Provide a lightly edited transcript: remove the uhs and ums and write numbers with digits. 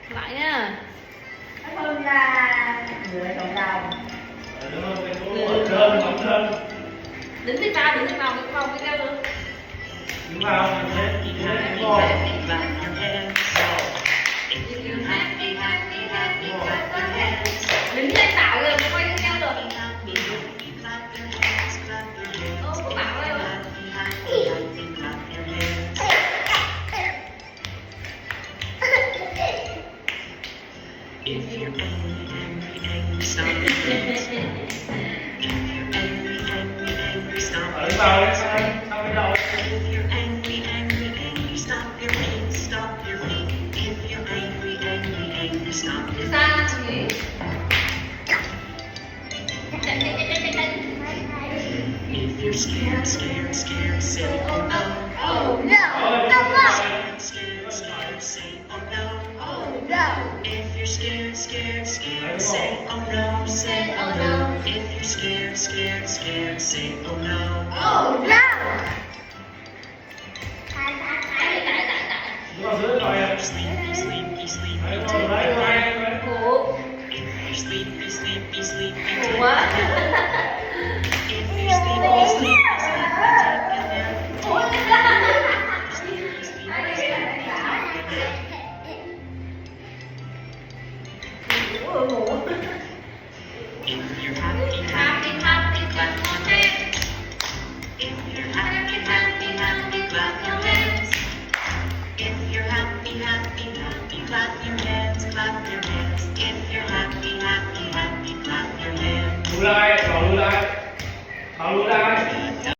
Lại nha. Hơn là người cộng đồng. Đứng tiếp ba, đứng tiếp nào cũng không biết đâu. Đứng vào, đứng vào. Đứng lên tạo rồi, quay với nhau rồi. Ô, có bảo đây mà. If you're angry, stop your dance. If you're angry, stop your dance. If you're angry, stop your feet, stop your feet. If you're angry, stop your feet. Xa nhỉ? Chạy, chạy, chạy, chạy, chạy. If you're scared, say oh no. Oh, No, no, no. Scared, say oh no. Oh, no. If you're scared, say oh no, say oh no. If you're scared, say oh no. Oh, no. Đứng vào dưới rồi em. Sleepy, Đấy, ngồi đấy, ngồi đấy. Ngủ. If you're sleepy, Ngủ quá. If you're sleepy, take a nap. Ủa, ngủ. If you're happy, Happy, happy, clap your hands. if you're happy, clap your hands. If you're happy, clap your hands, clap your hands. If you're happy, clap your hands. Lùi lại, bảo lùi lại. Bảo lùi lại.